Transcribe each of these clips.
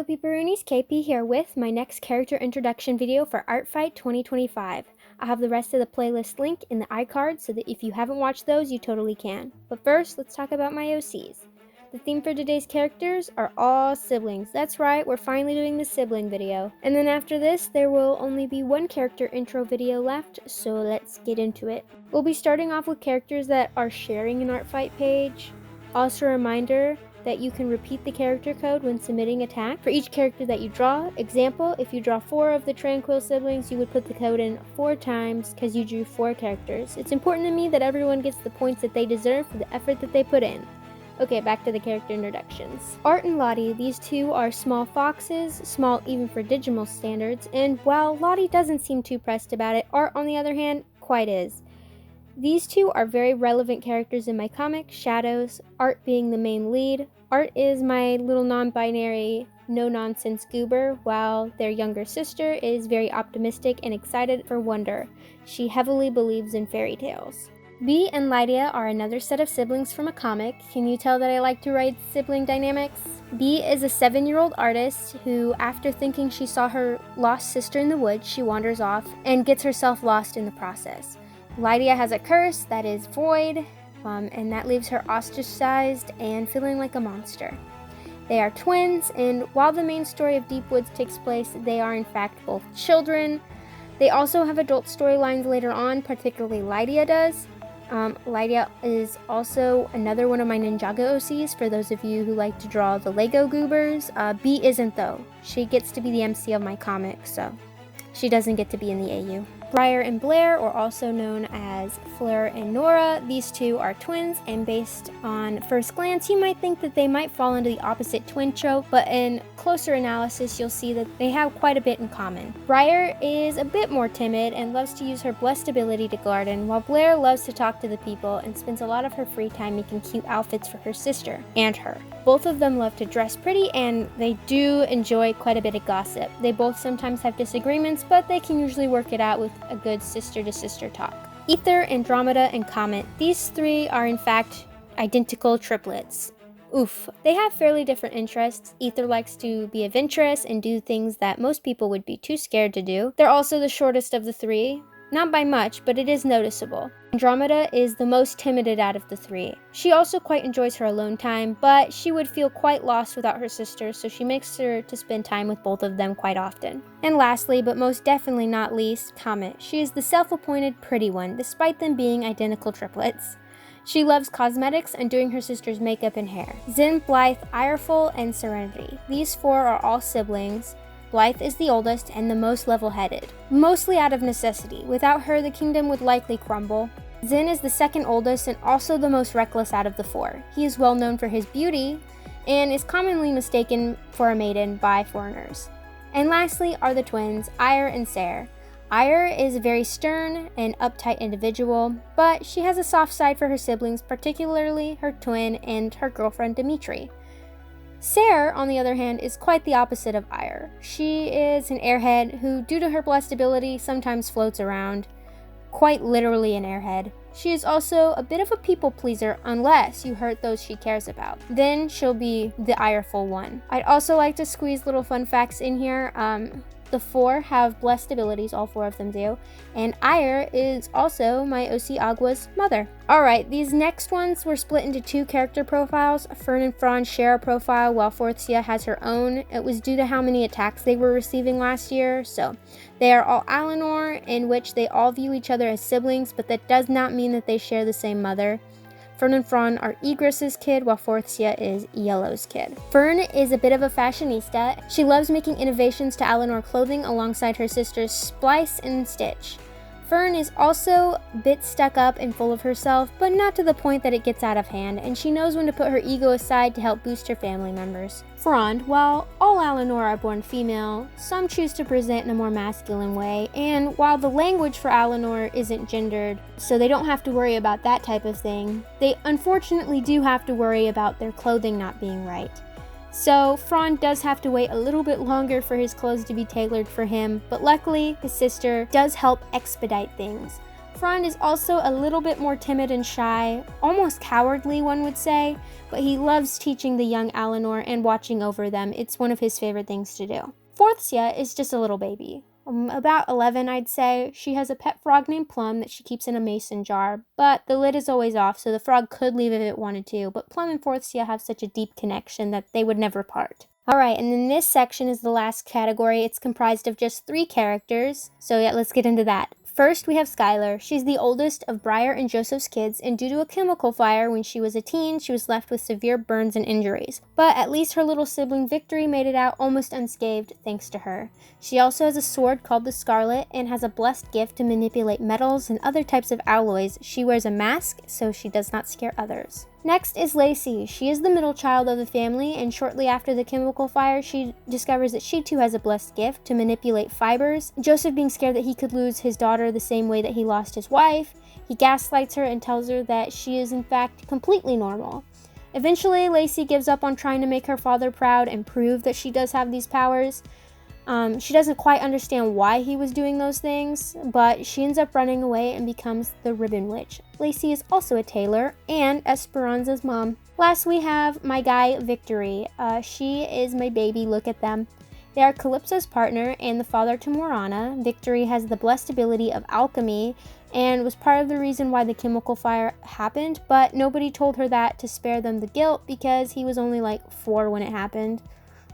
Hello Peeperoonies, KP here with my next character introduction video for Artfight 2025. I'll have the rest of the playlist link in the iCard so that if you haven't watched those, you totally can. But first, let's talk about my OCs. The theme for today's characters are all siblings. That's right, we're finally doing the sibling video. And then after this, there will only be one character intro video left, so let's get into it. We'll be starting off with characters that are sharing an Artfight page. Also a reminder that you can repeat the character code when submitting attack for each character that you draw. Example, if you draw 4 of the Tranquil siblings, you would put the code in 4 times because you drew 4 characters. It's important to me that everyone gets the points that they deserve for the effort that they put in. Okay, back to the character introductions. Art and Lottie, these two are small foxes, small even for Digimon standards, and while Lottie doesn't seem too pressed about it, Art, on the other hand, quite is. These two are very relevant characters in my comic, Shadows, Art being the main lead. Art is my little non-binary, no-nonsense goober, while their younger sister is very optimistic and excited for wonder. She heavily believes in fairy tales. Bee and Lydia are another set of siblings from a comic. Can you tell that I like to write sibling dynamics? Bee is a 7-year-old artist who, after thinking she saw her lost sister in the woods, she wanders off and gets herself lost in the process. Lydia has a curse that is void, and that leaves her ostracized and feeling like a monster. They are twins, and while the main story of Deep Woods takes place, they are in fact both children. They also have adult storylines later on, particularly Lydia does. Lydia is also another one of my Ninjago OCs for those of you who like to draw the Lego goobers. Bee isn't though. She gets to be the MC of my comic, so she doesn't get to be in the AU. Briar and Blair, or also known as Fleur and Nora, these two are twins, and based on first glance, you might think that they might fall into the opposite twin trope, but in closer analysis, you'll see that they have quite a bit in common. Briar is a bit more timid and loves to use her blessed ability to garden, while Blair loves to talk to the people and spends a lot of her free time making cute outfits for her sister and her. Both of them love to dress pretty, and they do enjoy quite a bit of gossip. They both sometimes have disagreements, but they can usually work it out with a good sister-to-sister talk. Ether, Andromeda, and Comet. These three are in fact identical triplets. Oof. They have fairly different interests. Ether likes to be adventurous and do things that most people would be too scared to do. They're also the shortest of the three. Not by much, but it is noticeable. Andromeda is the most timid out of the three. She also quite enjoys her alone time, but she would feel quite lost without her sister, so she makes sure to spend time with both of them quite often. And lastly, but most definitely not least, Comet. She is the self-appointed pretty one, despite them being identical triplets. She loves cosmetics and doing her sister's makeup and hair. Zen, Blythe, Ireful, and Serenity. These 4 are all siblings. Blythe is the oldest and the most level-headed, mostly out of necessity. Without her, the kingdom would likely crumble. Zen is the second oldest and also the most reckless out of the 4. He is well known for his beauty and is commonly mistaken for a maiden by foreigners. And lastly are the twins, Ire and Sarah. Ire is a very stern and uptight individual, but she has a soft side for her siblings, particularly her twin and her girlfriend Dimitri. Sarah, on the other hand, is quite the opposite of Ire. She is an airhead who, due to her blessed ability, sometimes floats around. Quite literally an airhead. She is also a bit of a people pleaser unless you hurt those she cares about. Then she'll be the Ireful one. I'd also like to squeeze little fun facts in here. The 4 have blessed abilities, all 4 of them do, and Ire is also my OC Agua's mother. Alright, these next ones were split into 2 character profiles. Fern and Fron share a profile while Forthsia has her own. It was due to how many attacks they were receiving last year, so they are all Alinor, in which they all view each other as siblings, but that does not mean that they share the same mother. Fern and Fron are Egress's kid, while Forthsia is Yellow's kid. Fern is a bit of a fashionista. She loves making innovations to Alinor clothing alongside her sisters Splice and Stitch. Fern is also a bit stuck up and full of herself, but not to the point that it gets out of hand, and she knows when to put her ego aside to help boost her family members. Frond, while all Alinor are born female, some choose to present in a more masculine way, and while the language for Alinor isn't gendered, so they don't have to worry about that type of thing, they unfortunately do have to worry about their clothing not being right. So Frond does have to wait a little bit longer for his clothes to be tailored for him, but luckily his sister does help expedite things. Frond is also a little bit more timid and shy, almost cowardly one would say, but he loves teaching the young Alinor and watching over them. It's one of his favorite things to do. Forthsia is just a little baby. About 11, I'd say. She has a pet frog named Plum that she keeps in a mason jar, but the lid is always off, so the frog could leave if it wanted to, but Plum and Forthsia have such a deep connection that they would never part. Alright, and then this section is the last category. It's comprised of just 3 characters, so yeah, let's get into that. First, we have Skylar. She's the oldest of Briar and Joseph's kids, and due to a chemical fire when she was a teen, she was left with severe burns and injuries. But at least her little sibling Victory made it out almost unscathed thanks to her. She also has a sword called the Scarlet and has a blessed gift to manipulate metals and other types of alloys. She wears a mask so she does not scare others. Next is Lacey. She is the middle child of the family, and shortly after the chemical fire, she discovers that she too has a blessed gift to manipulate fibers. Joseph, being scared that he could lose his daughter the same way that he lost his wife, he gaslights her and tells her that she is in fact completely normal. Eventually, Lacey gives up on trying to make her father proud and prove that she does have these powers. She doesn't quite understand why he was doing those things, but she ends up running away and becomes the Ribbon Witch. Lacey is also a tailor and Esperanza's mom. Last, we have my guy, Victory. She is my baby, look at them. They are Calypso's partner and the father to Morana. Victory has the blessed ability of alchemy and was part of the reason why the chemical fire happened, but nobody told her that to spare them the guilt because he was only like 4 when it happened.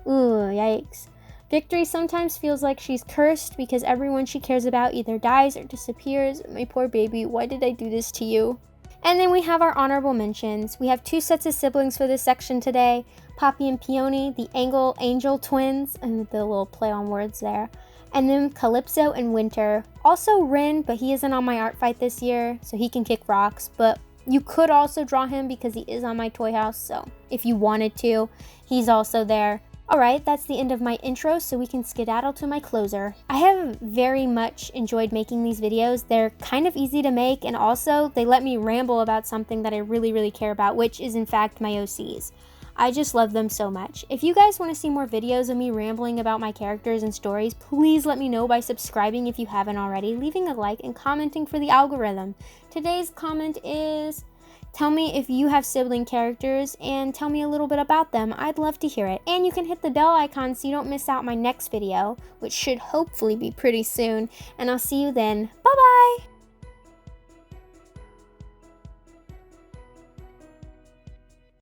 Ooh, yikes. Victory sometimes feels like she's cursed because everyone she cares about either dies or disappears. My poor baby, why did I do this to you? And then we have our honorable mentions. We have 2 sets of siblings for this section today. Poppy and Peony, the Angel twins, and the little play on words there. And then Calypso and Winter. Also Rin, but he isn't on my Artfight this year, so he can kick rocks. But you could also draw him because he is on my toy house, so if you wanted to, he's also there. Alright, that's the end of my intro, so we can skedaddle to my closer. I have very much enjoyed making these videos. They're kind of easy to make, and also they let me ramble about something that I really care about, which is in fact my OCs. I just love them so much. If you guys want to see more videos of me rambling about my characters and stories, please let me know by subscribing if you haven't already, leaving a like, and commenting for the algorithm. Today's comment is, tell me if you have sibling characters and tell me a little bit about them. I'd love to hear it. And you can hit the bell icon so you don't miss out my next video, which should hopefully be pretty soon. And I'll see you then. Bye-bye!